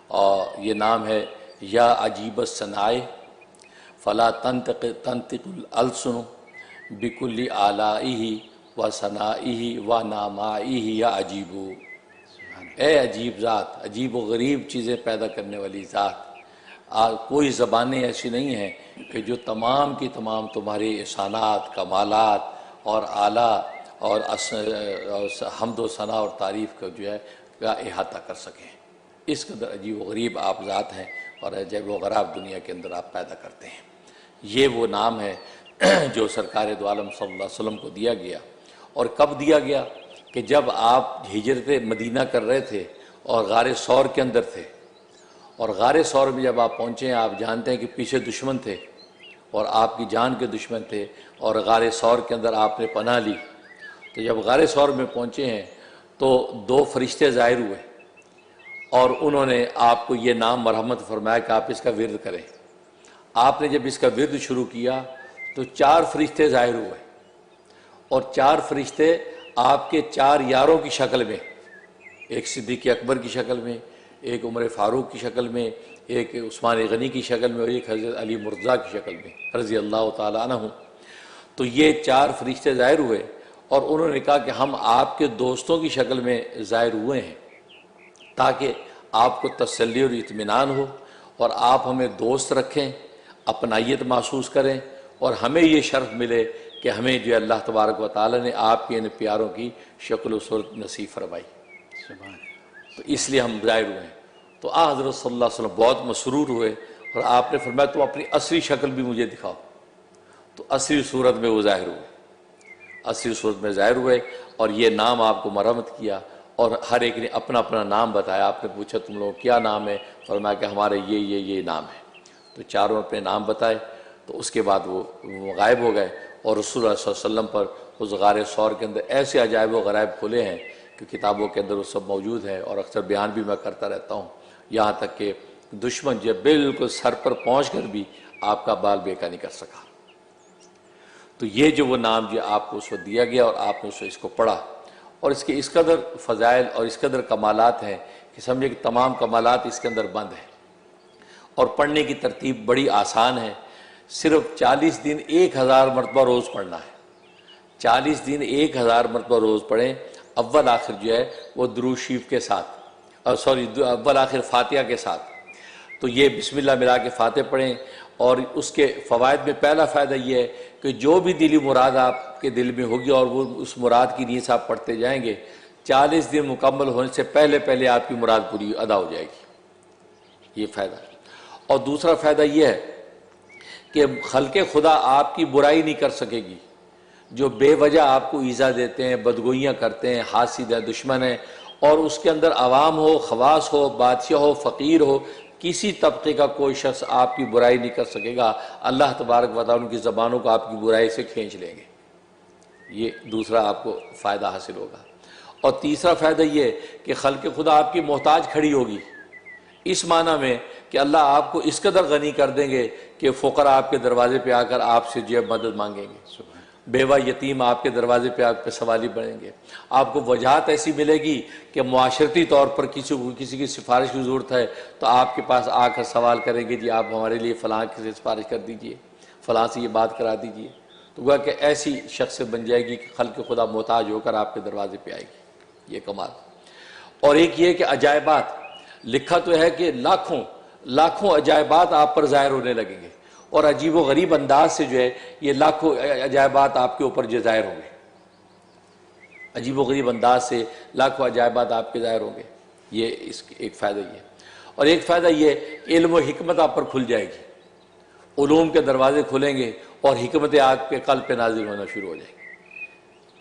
اور یہ نام ہے یا عجیب الصنائع فلا تنطق الالسن بکل آلائہ و ثنائہ و نامائہ یا عجیب. اے عجیب ذات، عجیب و غریب چیزیں پیدا کرنے والی ذات، کوئی زبانیں ایسی نہیں ہیں کہ جو تمام کی تمام تمہارے احسانات، کمالات اور اعلیٰ اور حمد و ثنا اور تعریف کا جو ہے کا احاطہ کر سکیں. اس قدر عجیب و غریب آپ ذات ہیں اور عجیب و غراب دنیا کے اندر آپ پیدا کرتے ہیں. یہ وہ نام ہے جو سرکار دو عالم صلی اللہ علیہ وسلم کو دیا گیا. اور کب دیا گیا؟ کہ جب آپ ہجرت مدینہ کر رہے تھے اور غار ثور کے اندر تھے. اور غار ثور میں جب آپ پہنچے ہیں، آپ جانتے ہیں کہ پیچھے دشمن تھے اور آپ کی جان کے دشمن تھے، اور غار ثور کے اندر آپ نے پناہ لی. تو جب غار ثور میں پہنچے ہیں تو دو فرشتے ظاہر ہوئے اور انہوں نے آپ کو یہ نام مرحمت فرمایا کہ آپ اس کا ورد کریں. آپ نے جب اس کا ورد شروع کیا تو 4 فرشتے ظاہر ہوئے، اور 4 فرشتے آپ کے 4 یاروں کی شکل میں، ایک صدیق اکبر کی شکل میں، ایک عمر فاروق کی شکل میں، ایک عثمان غنی کی شکل میں، اور ایک حضرت علی مرتضیٰ کی شکل میں رضی اللہ تعالیٰ عنہ. تو یہ 4 فرشتے ظاہر ہوئے اور انہوں نے کہا کہ ہم آپ کے دوستوں کی شکل میں ظاہر ہوئے ہیں تاکہ آپ کو تسلی اور اطمینان ہو اور آپ ہمیں دوست رکھیں، اپنائیت محسوس کریں، اور ہمیں یہ شرف ملے کہ ہمیں جو اللہ تبارک و تعالیٰ نے آپ کے ان پیاروں کی شکل و صورت نصیب فرمائی. تو اس لیے ہم ظاہر ہوئے ہیں. تو حضرت صلی اللہ علیہ وسلم بہت مسرور ہوئے اور آپ نے فرمایا تو اپنی اصلی شکل بھی مجھے دکھاؤ. تو اصلی صورت میں وہ ظاہر ہوئے، اصلی صورت میں ظاہر ہوئے اور یہ نام آپ کو مرحمت کیا. اور ہر ایک نے اپنا اپنا نام بتایا. آپ نے پوچھا تم لوگ کیا نام ہے؟ فرمایا کہ ہمارے یہ نام ہے. تو چاروں اپنے نام بتائے. تو اس کے بعد وہ غائب ہو گئے، اور رسول اللہ صلی اللہ علیہ وسلم پر اس غار ثور کے اندر ایسے عجائب و غرائب کھلے ہیں کہ کتابوں کے اندر وہ سب موجود ہیں، اور اکثر بیان بھی میں کرتا رہتا ہوں. یہاں تک کہ دشمن جب بالکل سر پر پہنچ کر بھی آپ کا بال بیکا نہیں کر سکا. تو یہ جو وہ نام جو آپ کو اس وقت دیا گیا اور آپ نے اس کو پڑھا، اور اس کے اس قدر فضائل اور اس قدر کمالات ہیں کہ سمجھے کہ تمام کمالات اس کے اندر بند ہیں. اور پڑھنے کی ترتیب بڑی آسان ہے. صرف 40 دن 1000 مرتبہ روز پڑھنا ہے. 40 دن 1000 مرتبہ روز پڑھیں. اول آخر جو ہے وہ درود شریف کے ساتھ، اول آخر فاتحہ کے ساتھ. تو یہ بسم اللہ ملا کے فاتحہ پڑھیں. اور اس کے فوائد میں پہلا فائدہ یہ ہے کہ جو بھی دلی مراد آپ کے دل میں ہوگی اور وہ اس مراد کی نیت سے آپ پڑھتے جائیں گے، 40 دن مکمل ہونے سے پہلے آپ کی مراد پوری ادا ہو جائے گی. یہ فائدہ. اور دوسرا فائدہ یہ ہے کہ خلق خدا آپ کی برائی نہیں کر سکے گی. جو بے وجہ آپ کو ایذا دیتے ہیں، بدگوئیاں کرتے ہیں، حاسد ہیں، دشمن ہیں، اور اس کے اندر عوام ہو، خواص ہو، بادشاہ ہو، فقیر ہو، کسی طبقے کا کوئی شخص آپ کی برائی نہیں کر سکے گا. اللہ تبارک و تعالیٰ ان کی زبانوں کو آپ کی برائی سے کھینچ لیں گے. یہ دوسرا آپ کو فائدہ حاصل ہوگا. اور تیسرا فائدہ یہ کہ خلق خدا آپ کی محتاج کھڑی ہوگی، اس معنی میں کہ اللہ آپ کو اس قدر غنی کر دیں گے کہ فقراء آپ کے دروازے پہ آ کر آپ سے جو مدد مانگیں گے. بیوہ یتیم آپ کے دروازے پہ آپ پہ سوالی بڑھیں گے. آپ کو وجاہت ایسی ملے گی کہ معاشرتی طور پر کسی کی سفارش کی ضرورت ہے تو آپ کے پاس آ کر سوال کریں گے جی آپ ہمارے لیے فلاں کی سفارش کر دیجئے، فلاں سے یہ بات کرا دیجئے. تو گویا کہ ایسی شخص بن جائے گی کہ خلق خدا محتاج ہو کر آپ کے دروازے پہ آئے گی. یہ کمال. اور ایک یہ کہ عجائبات لکھا تو ہے کہ لاکھوں عجائبات آپ پر ظاہر ہونے لگیں گے، اور عجیب و غریب انداز سے جو ہے یہ لاکھوں عجائبات آپ کے اوپر جو ظاہر ہوں گے. عجیب و غریب انداز سے لاکھوں عجائبات آپ کے ظاہر ہوں گے. یہ اس ایک فائدہ یہ. اور ایک فائدہ یہ علم و حکمت آپ پر کھل جائے گی. علوم کے دروازے کھلیں گے اور حکمتیں آپ کے قلب پہ نازل ہونا شروع ہو جائیں گی.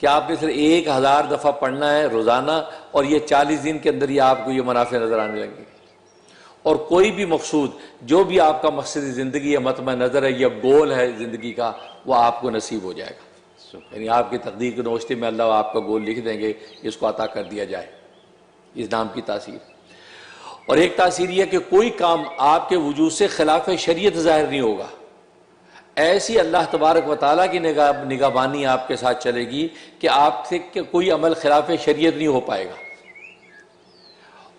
کہ آپ نے صرف 1000 دفعہ پڑھنا ہے روزانہ، اور یہ 40 دن کے اندر ہی آپ کو یہ منافع نظر آنے لگیں گے. اور کوئی بھی مقصود، جو بھی آپ کا مقصد زندگی ہے، مطمع نظر ہے یا گول ہے زندگی کا، وہ آپ کو نصیب ہو جائے گا. یعنی آپ کی تقدیر کے نوشتے میں اللہ آپ کا گول لکھ دیں گے، اس کو عطا کر دیا جائے. اس نام کی تاثیر. اور ایک تاثیر یہ کہ کوئی کام آپ کے وجود سے خلاف شریعت ظاہر نہیں ہوگا. ایسی اللہ تبارک و تعالیٰ کی نگہبانی آپ کے ساتھ چلے گی کہ آپ سے کوئی عمل خلاف شریعت نہیں ہو پائے گا.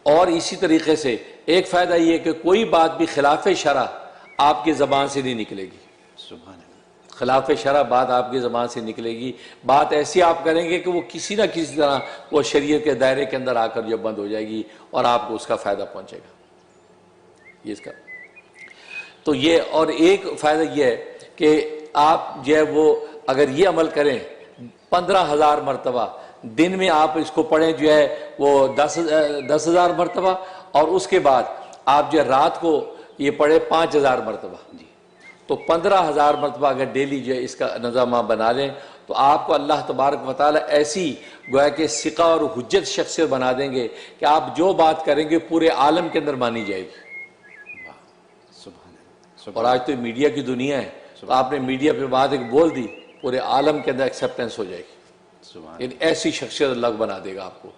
اور اسی طریقے سے ایک فائدہ یہ کہ کوئی بات بھی خلاف شرع آپ کی زبان سے نہیں نکلے گی. سبحان اللہ. خلاف شرع بات آپ کی زبان سے نکلے گی. بات ایسی آپ کریں گے کہ وہ کسی نہ کسی طرح وہ شریعت کے دائرے کے اندر آ کر جو بند ہو جائے گی اور آپ کو اس کا فائدہ پہنچے گا. یہ اس کا تو یہ. اور ایک فائدہ یہ ہے کہ آپ جو ہے وہ اگر یہ عمل کریں 15,000 مرتبہ دن میں آپ اس کو پڑھیں جو ہے وہ 10,000 مرتبہ، اور اس کے بعد آپ جو ہے رات کو یہ پڑھیں 5,000 مرتبہ، تو 15,000 مرتبہ اگر ڈیلی جو ہے اس کا نظام آپ بنا لیں تو آپ کو اللہ تبارک و تعالیٰ ایسی گویا کہ ثقہ اور حجت شخصیت بنا دیں گے کہ آپ جو بات کریں گے پورے عالم کے اندر مانی جائے گی. سبحان اللہ. اور آج تو میڈیا کی دنیا ہے، تو آپ نے میڈیا پہ بات ایک بول دی پورے عالم کے اندر ایکسیپٹنس ہو جائے گی. سبحان یعنی ایسی شخصیت اللہ بنا دے گا آپ کو.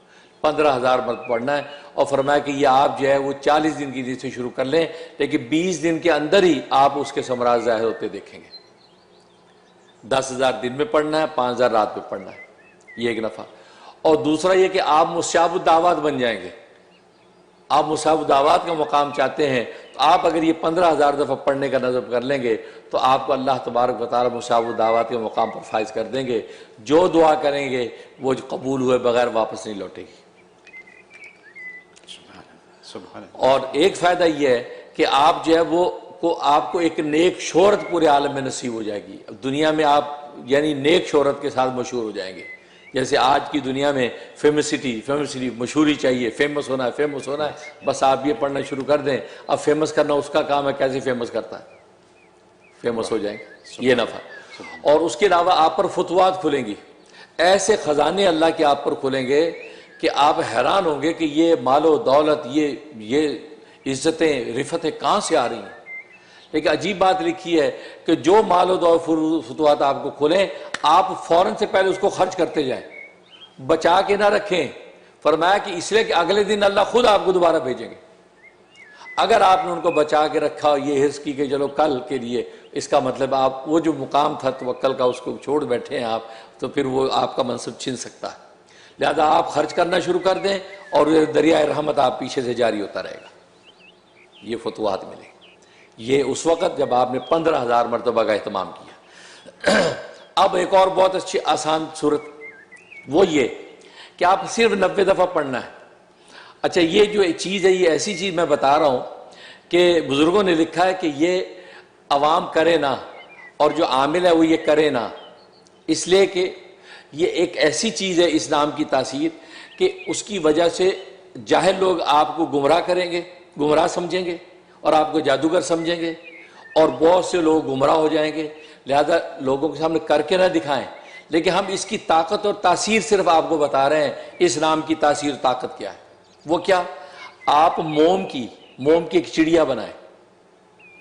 15,000 مرتبہ پڑھنا ہے، اور فرمایا کہ یہ آپ جو ہے وہ 40 دن کی سے شروع کر لیں، لیکن 20 دن کے اندر ہی آپ اس کے ثمرات ظاہر ہوتے دیکھیں گے. 10,000 دن میں پڑھنا ہے، 5,000 رات میں پڑھنا ہے، یہ ایک نفع. اور دوسرا یہ کہ آپ مصاب الدعوات بن جائیں گے. آپ مصاب الدعوات کا مقام چاہتے ہیں تو آپ اگر یہ 15,000 دفعہ پڑھنے کا نظم کر لیں گے تو آپ کو اللہ تبارک و تعالیٰ مصاب الدعوات کے مقام پر فائز کر دیں گے. جو دعا کریں گے وہ قبول ہوئے بغیر واپس نہیں لوٹے گی. سبحان اللہ. اور ایک فائدہ یہ ہے کہ آپ جو ہے وہ آپ کو ایک نیک شہرت پورے عالم میں نصیب ہو جائے گی. دنیا میں آپ یعنی نیک شہرت کے ساتھ مشہور ہو جائیں گے. جیسے آج کی دنیا میں فیمسٹی مشہوری چاہیے، فیمس ہونا ہے، بس آپ یہ پڑھنا شروع کر دیں. اب فیمس کرنا اس کا کام ہے، کیسے فیمس کرتا ہے، فیمس ہو جائیں گے، یہ نفع. اور اس کے علاوہ آپ پر فتوحات کھلیں گی، ایسے خزانے اللہ کے آپ پر کھلیں گے کہ آپ حیران ہوں گے کہ یہ مال و دولت، یہ عزتیں رفتیں کہاں سے آ رہی ہیں. لیکن عجیب بات لکھی ہے کہ جو مال و دولت فتوحات آپ کو کھلیں آپ فوراً سے پہلے اس کو خرچ کرتے جائیں، بچا کے نہ رکھیں. فرمایا کہ اس لیے کہ اگلے دن اللہ خود آپ کو دوبارہ بھیجیں گے. اگر آپ نے ان کو بچا کے رکھا، یہ حرص کی کہ چلو کل کے لیے، اس کا مطلب آپ وہ جو مقام تھا توکل کا اس کو چھوڑ بیٹھے ہیں آپ، تو پھر وہ آپ کا منصب چھن سکتا ہے. لہذا آپ خرچ کرنا شروع کر دیں اور دریائے رحمت آپ پیچھے سے جاری ہوتا رہے گا. یہ فتوحات ملے گی. یہ اس وقت جب آپ نے 15,000 مرتبہ کا اہتمام کیا. اب ایک اور بہت اچھی آسان صورت وہ یہ کہ آپ صرف 90 دفعہ پڑھنا ہے. اچھا یہ جو چیز ہے یہ ایسی چیز میں بتا رہا ہوں کہ بزرگوں نے لکھا ہے کہ یہ عوام کرے نہ اور جو عامل ہے وہ یہ کرے نہ، اس لیے کہ یہ ایک ایسی چیز ہے اسلام کی تاثیر کہ اس کی وجہ سے جاہل لوگ آپ کو گمراہ کریں گے، گمراہ سمجھیں گے اور آپ کو جادوگر سمجھیں گے، اور بہت سے لوگ گمراہ ہو جائیں گے. لہذا لوگوں کے سامنے کر کے نہ دکھائیں، لیکن ہم اس کی طاقت اور تاثیر صرف آپ کو بتا رہے ہیں. اسلام کی تاثیر طاقت کیا ہے؟ وہ کیا؟ آپ موم کی ایک چڑیا بنائیں،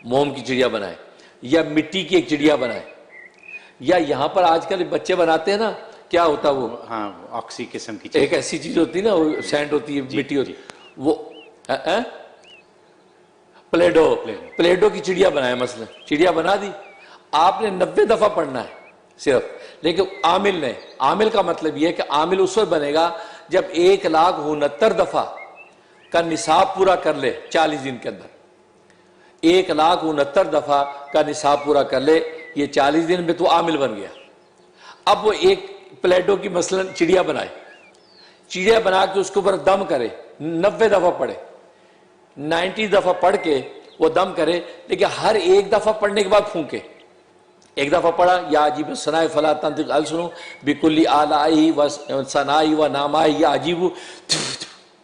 موم کی چڑیا بنائیں، یا مٹی کی ایک چڑیا بنائیں، یا یہاں پر آج کل بچے بناتے ہیں نا، کیا ہوتا وہ ہاں آکسی قسم کی ایک ایسی چیز ہوتی ہے نا، وہ سینڈ ہوتی ہے، مٹی ہوتی ہے، وہ پلیڈو کی چڑیا بنائے. مثلا چڑیا بنا دی، آپ نے 90 دفعہ پڑھنا ہے صرف. لیکن عامل کا مطلب یہ ہے کہ عامل اس وقت بنے گا جب 1,69,000 دفعہ کا نصاب پورا کر لے 40 دن کے اندر. 1,69,000 دفعہ کا نصاب پورا کر لے، یہ 40 دن میں تو عامل بن گیا. اب وہ ایک پلیڈو کی مثلا چڑیا بنائے، چڑیا بنا کے اس کے اوپر دم کرے، 90 دفعہ پڑھے، 90 دفعہ پڑھ کے وہ دم کرے، لیکن ہر ایک دفعہ پڑھنے کے بعد پھونکے. ایک دفعہ پڑھا یا عجیب الثناء فلا تنطق السن بکل آلائہ و ثناء و نامہ یا عجیب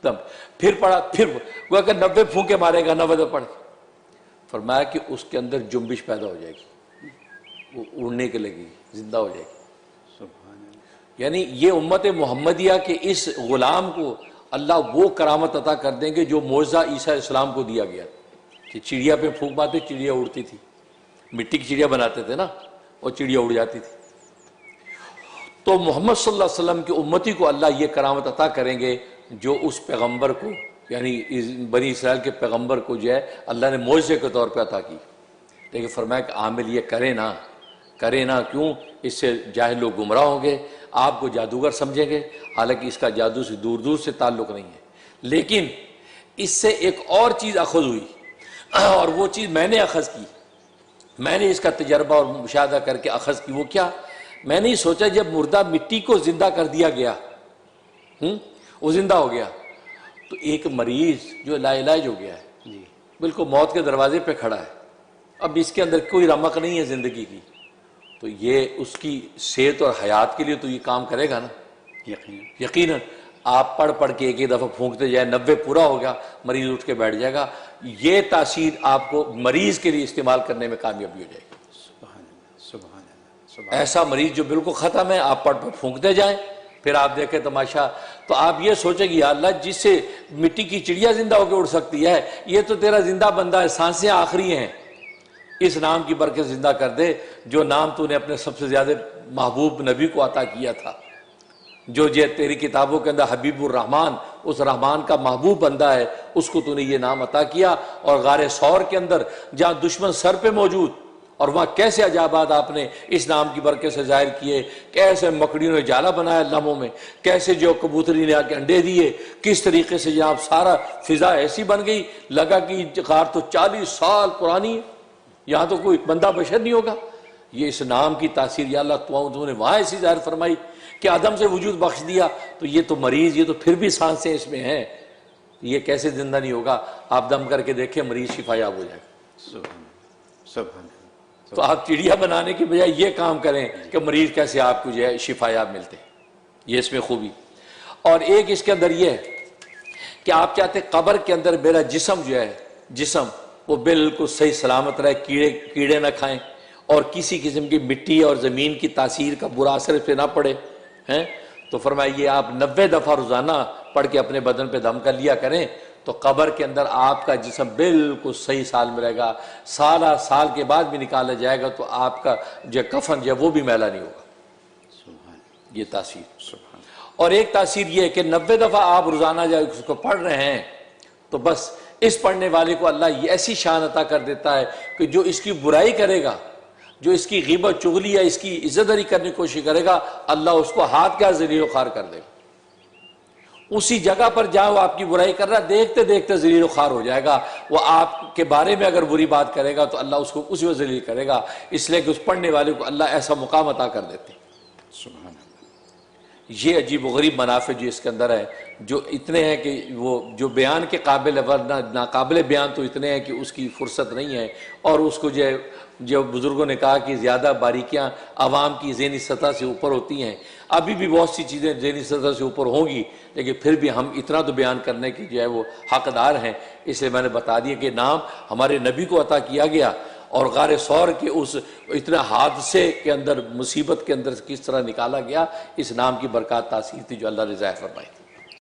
دم، پھر پڑھا، پھر وہ کہ 90 پھونکے مارے گا 90 دفعہ پڑھ کے. فرمایا کہ اس کے اندر جنبش پیدا ہو جائے گی، وہ اڑنے کے لگے گی، زندہ ہو جائے گی. یعنی یہ امت محمدیہ کے اس غلام کو اللہ وہ کرامت عطا کر دیں گے جو معجزہ عیسیٰ علیہ السلام کو دیا گیا کہ چڑیا پہ پھونک مارتے چڑیا اڑتی تھی. مٹی کی چڑیا بناتے تھے نا، اور چڑیا اڑ جاتی تھی. تو محمد صلی اللہ علیہ وسلم کی امتی کو اللہ یہ کرامت عطا کریں گے جو اس پیغمبر کو یعنی بنی اسرائیل کے پیغمبر کو جو ہے اللہ نے معجزے کے طور پہ عطا کی. لیکن فرمایا کہ عامل یہ کرے نہ کیوں؟ اس سے جاہل لوگ گمراہ ہوں گے، آپ کو جادوگر سمجھیں گے، حالانکہ اس کا جادو سے دور سے تعلق نہیں ہے. لیکن اس سے ایک اور چیز اخذ ہوئی، اور وہ چیز میں نے اخذ کی، میں نے اس کا تجربہ اور مشاہدہ کر کے اخذ کی۔ وہ کیا؟ میں نے سوچا جب مردہ مٹی کو زندہ کر دیا گیا، وہ زندہ ہو گیا، تو ایک مریض جو لا علاج ہو گیا ہے، جی بالکل موت کے دروازے پہ کھڑا ہے، اب اس کے اندر کوئی رمق نہیں ہے زندگی کی، تو یہ اس کی صحت اور حیات کے لیے تو یہ کام کرے گا نا، یقین یقیناً۔ آپ پڑھ پڑھ کے ایک ایک دفعہ پھونکتے جائیں، 90 پورا ہو گیا، مریض اٹھ کے بیٹھ جائے گا، یہ تاثیر آپ کو مریض کے لیے استعمال کرنے میں کامیابی ہو جائے گی۔ سبحان اللہ سبحان اللہ سبحان ایسا مریض جو بالکل ختم ہے، آپ پڑھ پڑھ پھونکتے جائیں، پھر آپ دیکھیں تماشا، تو آپ یہ سوچیں کہ یا اللہ جس سے مٹی کی چڑیا زندہ ہو کے اڑ سکتی ہے، یہ تو تیرا زندہ بندہ ہے، سانسیں آخری ہیں، اس نام کی برکت زندہ کر دے جو نام تو نے اپنے سب سے زیادہ محبوب نبی کو عطا کیا تھا، جو تیری کتابوں کے اندر حبیب الرحمن، اس رحمان کا محبوب بندہ ہے، اس کو تو نے یہ نام عطا کیا، اور غار ثور کے اندر جہاں دشمن سر پہ موجود، اور وہاں کیسے عجائبات آپ نے اس نام کی برکت سے ظاہر کیے، کیسے مکڑیوں نے جالا بنایا لمحوں میں، کیسے جو کبوتری نے آ کے انڈے دیے، کس طریقے سے جناب سارا فضا ایسی بن گئی، لگا کہ غار تو 40 سال پرانی ہے، یہاں تو کوئی بندہ بشر نہیں ہوگا۔ یہ اس نام کی تاثیر یا اللہ تو نے وہاں ایسی ظاہر فرمائی کہ آدم سے وجود بخش دیا، تو یہ تو مریض، یہ تو پھر بھی سانسیں اس میں ہیں، یہ کیسے زندہ نہیں ہوگا؟ آپ دم کر کے دیکھیں، مریض شفا یاب ہو جائے گا۔ سبحان اللہ سبحان اللہ۔ تو آپ چڑیا بنانے کی بجائے یہ کام کریں کہ مریض کیسے آپ کو جو ہے شفا یاب ملتے ہیں، یہ اس میں خوبی۔ اور ایک اس کے اندر یہ ہے کہ آپ چاہتے قبر کے اندر میرا جسم جو ہے، جسم وہ بالکل صحیح سلامت رہے، کیڑے نہ کھائیں، اور کسی قسم کی مٹی اور زمین کی تاثیر کا برا اثر اس پہ نہ پڑے ہیں، تو فرمایا یہ آپ 90 دفعہ روزانہ پڑھ کے اپنے بدن پہ دم کر لیا کریں، تو قبر کے اندر آپ کا جسم بالکل صحیح سال میں رہے گا، سال کے بعد بھی نکالا جائے گا تو آپ کا جو کفن جو ہے وہ بھی میلا نہیں ہوگا۔ سبحان یہ تاثیر۔ سبحان اور ایک تاثیر یہ ہے کہ 90 دفعہ آپ روزانہ جب اس کو پڑھ رہے ہیں تو بس اس پڑھنے والے کو اللہ یہ ایسی شان عطا کر دیتا ہے کہ جو اس کی برائی کرے گا، جو اس کی غیبت چغلی یا اس کی عزت داری کرنے کی کوشش کرے گا، اللہ اس کو ہاتھ کا ذلیل و خوار کر دے گا۔ اسی جگہ پر جہاں وہ آپ کی برائی کر رہا، دیکھتے دیکھتے ذلیل و خوار ہو جائے گا۔ وہ آپ کے بارے میں اگر بری بات کرے گا تو اللہ اس کو اسی وقت ذلیل کرے گا، اس لیے کہ اس پڑھنے والے کو اللہ ایسا مقام عطا کر دیتے ہیں۔ سبحان اللہ۔ یہ عجیب و غریب منافع جو اس کے اندر ہے، جو اتنے ہیں کہ وہ جو بیان کے قابل ہے، ورنہ ناقابل بیان تو اتنے ہیں کہ اس کی فرصت نہیں ہے، اور اس کو جو بزرگوں نے کہا کہ زیادہ باریکیاں عوام کی ذہنی سطح سے اوپر ہوتی ہیں، ابھی بھی بہت سی چیزیں ذہنی سطح سے اوپر ہوں گی، لیکن پھر بھی ہم اتنا تو بیان کرنے کی جو ہے وہ حقدار ہیں، اس لیے میں نے بتا دیا کہ نام ہمارے نبی کو عطا کیا گیا، اور غار ثور کے اس اتنا حادثے کے اندر، مصیبت کے اندر کس طرح نکالا گیا، اس نام کی برکات تاثیر تھی جو اللہ نے ظاہر فرمائی تھی۔